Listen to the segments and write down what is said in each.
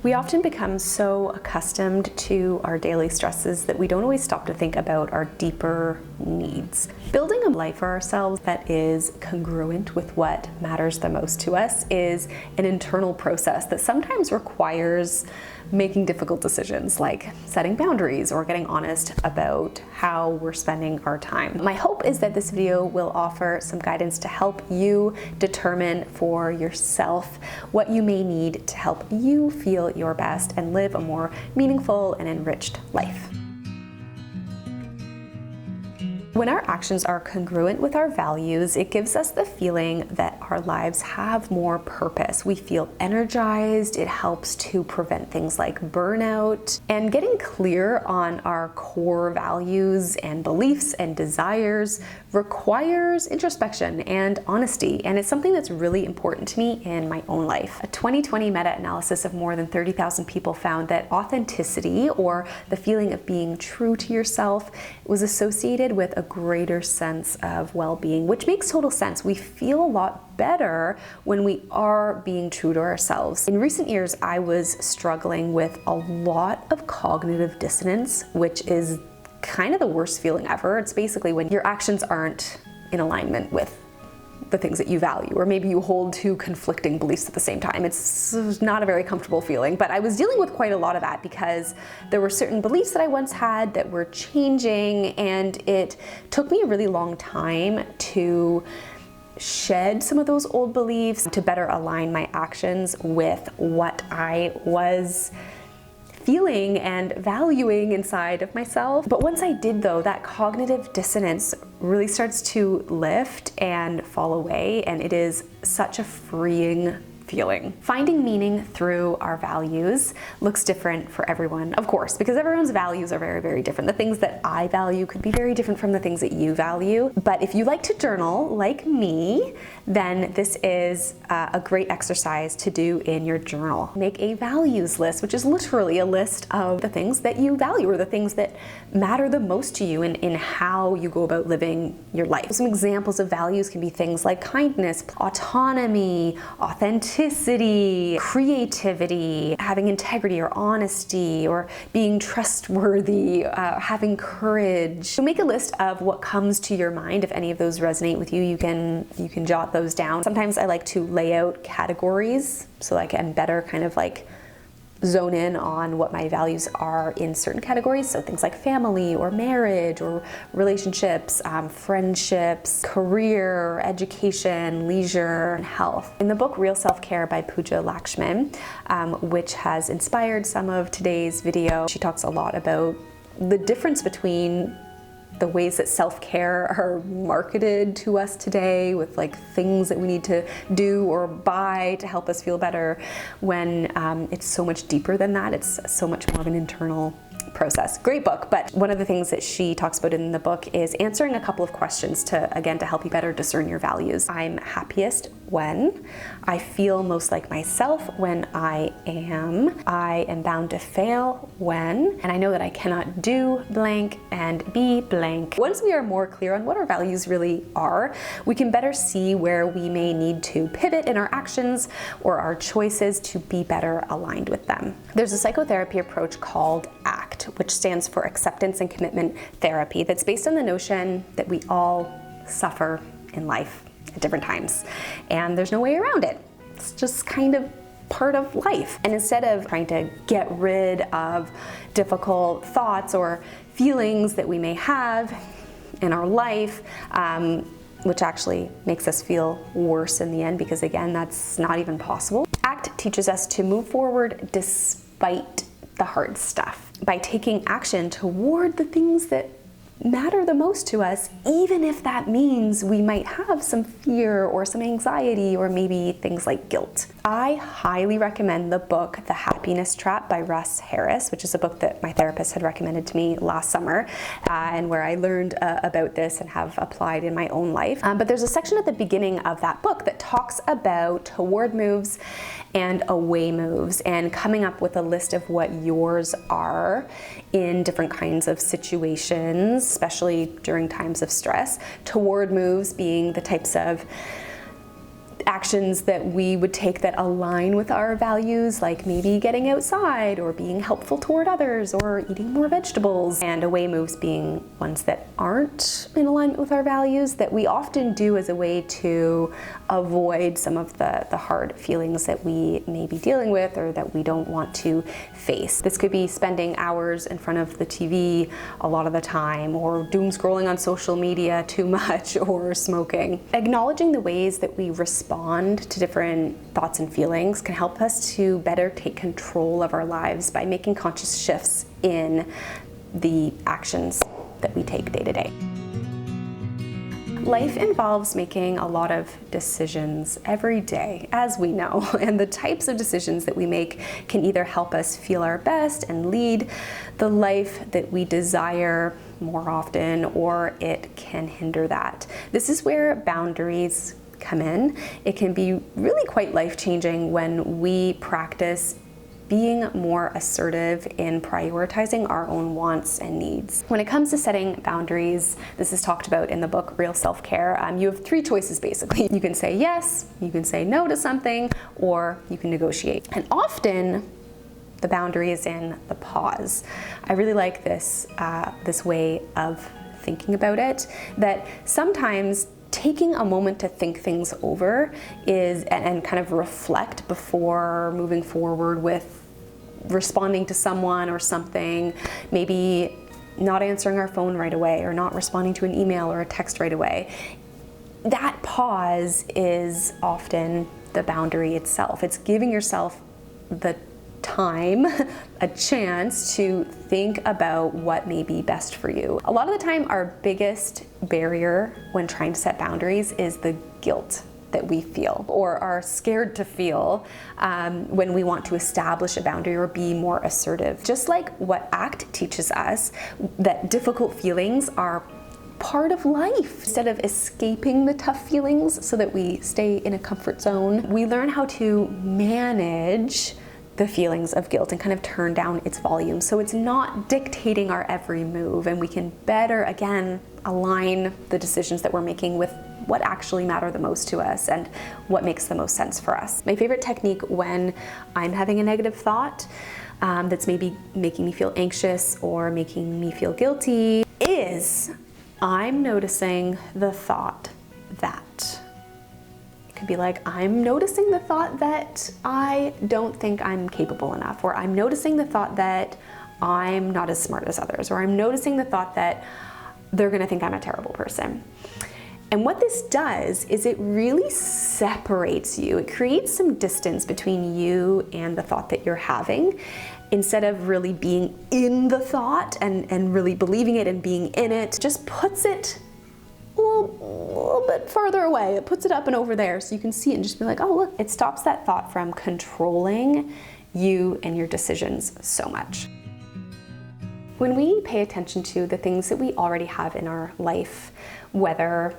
We often become so accustomed to our daily stresses that we don't always stop to think about our deeper needs. Building a life for ourselves that is congruent with what matters the most to us is an internal process that sometimes requires making difficult decisions like setting boundaries or getting honest about how we're spending our time. My hope is that this video will offer some guidance to help you determine for yourself what you may need to help you feel your best and live a more meaningful and enriched life. When our actions are congruent with our values, it gives us the feeling that our lives have more purpose. We feel energized, it helps to prevent things like burnout, and getting clear on our core values and beliefs and desires requires introspection and honesty, and it's something that's really important to me in my own life. A 2020 meta-analysis of more than 30,000 people found that authenticity, or the feeling of being true to yourself, was associated with a greater sense of well-being, which makes total sense. We feel a lot better when we are being true to ourselves. In recent years, I was struggling with a lot of cognitive dissonance, which is kind of the worst feeling ever. It's basically when your actions aren't in alignment with the things that you value, or maybe you hold two conflicting beliefs at the same time. It's not a very comfortable feeling, but I was dealing with quite a lot of that because there were certain beliefs that I once had that were changing, and it took me a really long time to shed some of those old beliefs to better align my actions with what I was feeling and valuing inside of myself. But once I did, though, that cognitive dissonance really starts to lift and fall away, and it is such a freeing feeling. Finding meaning through our values looks different for everyone, of course, because everyone's values are very, very different. The things that I value could be very different from the things that you value. But if you like to journal, like me, then this is a great exercise to do in your journal. Make a values list, which is literally a list of the things that you value or the things that matter the most to you in how you go about living your life. Some examples of values can be things like kindness, autonomy, authenticity, creativity, having integrity or honesty, or being trustworthy, having courage. So make a list of what comes to your mind. If any of those resonate with you, you can jot those down. Sometimes I like to lay out categories so I can better kind of like zone in on what my values are in certain categories. So things like family or marriage or relationships, friendships, career, education, leisure, and health. In the book Real Self-Care by Pooja Lakshman, which has inspired some of today's video, she talks a lot about the difference between the ways that self-care are marketed to us today, with like things that we need to do or buy to help us feel better, when it's so much deeper than that. It's so much more of an internal process. Great book, but one of the things that she talks about in the book is answering a couple of questions to help you better discern your values. I'm happiest when, I feel most like myself when I am bound to fail when, and I know that I cannot do blank and be blank. Once we are more clear on what our values really are, we can better see where we may need to pivot in our actions or our choices to be better aligned with them. There's a psychotherapy approach called ACT, which stands for Acceptance and Commitment Therapy, that's based on the notion that we all suffer in life at different times, and there's no way around it. It's just kind of part of life. And instead of trying to get rid of difficult thoughts or feelings that we may have in our life, which actually makes us feel worse in the end, because again, that's not even possible. ACT teaches us to move forward despite the hard stuff, by taking action toward the things that matter the most to us, even if that means we might have some fear or some anxiety or maybe things like guilt. I highly recommend the book The Happiness Trap by Russ Harris, which is a book that my therapist had recommended to me last summer, and where I learned about this and have applied in my own life. But there's a section at the beginning of that book that talks about toward moves and away moves, and coming up with a list of what yours are in different kinds of situations, especially during times of stress. Toward moves being the types of actions that we would take that align with our values, like maybe getting outside or being helpful toward others or eating more vegetables, and away moves being ones that aren't in alignment with our values, that we often do as a way to avoid some of the hard feelings that we may be dealing with or that we don't want to face. This could be spending hours in front of the TV a lot of the time, or doom scrolling on social media too much, or smoking. Acknowledging the ways that we respond to different thoughts and feelings can help us to better take control of our lives by making conscious shifts in the actions that we take day to day. Life involves making a lot of decisions every day, as we know, and the types of decisions that we make can either help us feel our best and lead the life that we desire more often, or it can hinder that. This is where boundaries come in. It can be really quite life-changing when we practice being more assertive in prioritizing our own wants and needs. When it comes to setting boundaries, this is talked about in the book Real Self-Care, you have three choices basically. You can say yes, you can say no to something, or you can negotiate. And often the boundary is in the pause. I really like this way of thinking about it, that sometimes taking a moment to think things over and kind of reflect before moving forward with responding to someone or something, maybe not answering our phone right away or not responding to an email or a text right away. That pause is often the boundary itself. It's giving yourself the time, a chance to think about what may be best for you. A lot of the time, our biggest barrier when trying to set boundaries is the guilt that we feel or are scared to feel when we want to establish a boundary or be more assertive. Just like what ACT teaches us, that difficult feelings are part of life. Instead of escaping the tough feelings so that we stay in a comfort zone, we learn how to manage the feelings of guilt and kind of turn down its volume so it's not dictating our every move, and we can better, again, align the decisions that we're making with what actually matter the most to us and what makes the most sense for us. My favorite technique when I'm having a negative thought that's maybe making me feel anxious or making me feel guilty is I'm noticing the thought that. Be like, I'm noticing the thought that I don't think I'm capable enough, or I'm noticing the thought that I'm not as smart as others, or I'm noticing the thought that they're gonna think I'm a terrible person. And what this does is it really separates you. It creates some distance between you and the thought that you're having, instead of really being in the thought and really believing it and being in it. Just puts it a little bit farther away. It puts it up and over there so you can see it and just be like, oh look, it stops that thought from controlling you and your decisions so much. When we pay attention to the things that we already have in our life, whether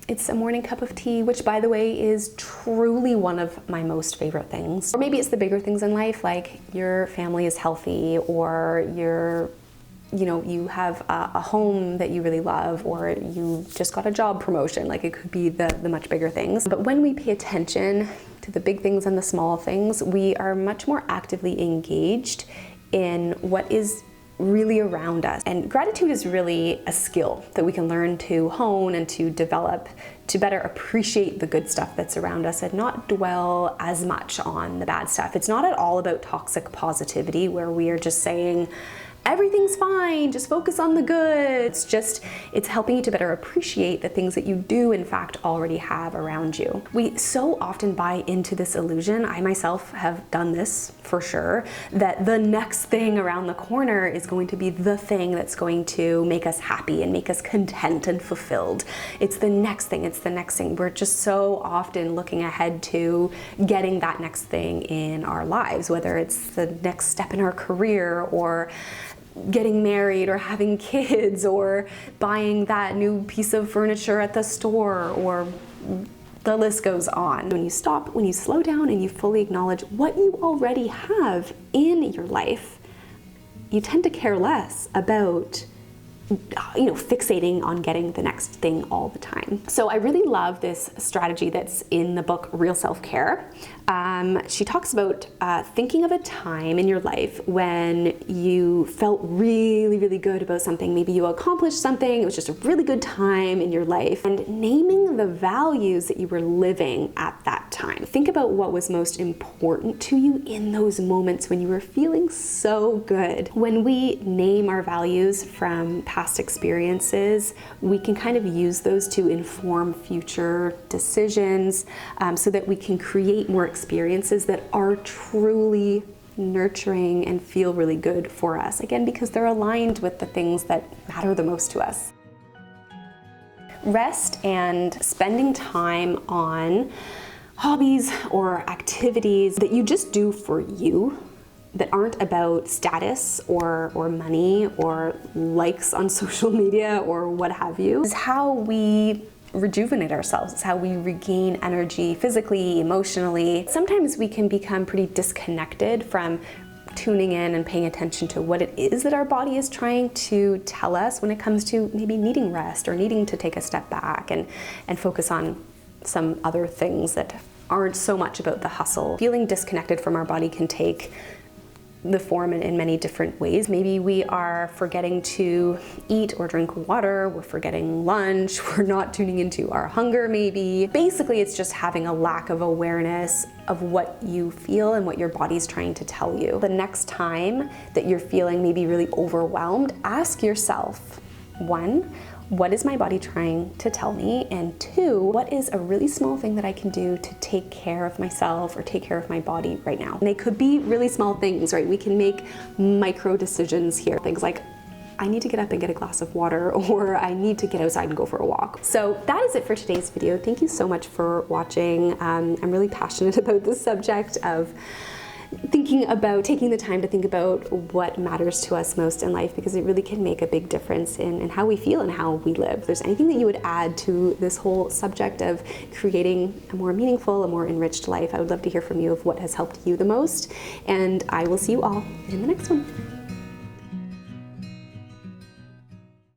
it's a morning cup of tea, which by the way is truly one of my most favorite things, or maybe it's the bigger things in life, like your family is healthy, or you have a home that you really love, or you just got a job promotion. Like, it could be the much bigger things. But when we pay attention to the big things and the small things, we are much more actively engaged in what is really around us. And gratitude is really a skill that we can learn to hone and to develop to better appreciate the good stuff that's around us and not dwell as much on the bad stuff. It's not at all about toxic positivity where we are just saying, everything's fine, just focus on the good. It's helping you to better appreciate the things that you do in fact already have around you. We so often buy into this illusion, I myself have done this for sure, that the next thing around the corner is going to be the thing that's going to make us happy and make us content and fulfilled. It's the next thing, it's the next thing. We're just so often looking ahead to getting that next thing in our lives, whether it's the next step in our career, or getting married, or having kids, or buying that new piece of furniture at the store, or the list goes on. When you stop, when you slow down and you fully acknowledge what you already have in your life, you tend to care less about fixating on getting the next thing all the time. So I really love this strategy that's in the book Real Self-Care. She talks about thinking of a time in your life when you felt really, really good about something. Maybe you accomplished something, it was just a really good time in your life, and naming the values that you were living at that time. Think about what was most important to you in those moments when you were feeling so good. When we name our values from past experiences, we can kind of use those to inform future decisions, so that we can create more experiences that are truly nurturing and feel really good for us. Again, because they're aligned with the things that matter the most to us. Rest and spending time on hobbies or activities that you just do for you, that aren't about status or money or likes on social media or what have you, is how we rejuvenate ourselves. It's how we regain energy physically, emotionally. Sometimes we can become pretty disconnected from tuning in and paying attention to what it is that our body is trying to tell us when it comes to maybe needing rest or needing to take a step back and focus on some other things that aren't so much about the hustle. Feeling disconnected from our body can take the form in many different ways. Maybe we are forgetting to eat or drink water, we're forgetting lunch, we're not tuning into our hunger maybe. Basically, it's just having a lack of awareness of what you feel and what your body's trying to tell you. The next time that you're feeling maybe really overwhelmed, ask yourself, 1, what is my body trying to tell me? And 2, what is a really small thing that I can do to take care of myself or take care of my body right now? And they could be really small things, right? We can make micro decisions here. Things like, I need to get up and get a glass of water, or I need to get outside and go for a walk. So that is it for today's video. Thank you so much for watching. I'm really passionate about this subject of thinking about, taking the time to think about what matters to us most in life, because it really can make a big difference in how we feel and how we live. If there's anything that you would add to this whole subject of creating a more meaningful, a more enriched life, I would love to hear from you of what has helped you the most. And I will see you all in the next one.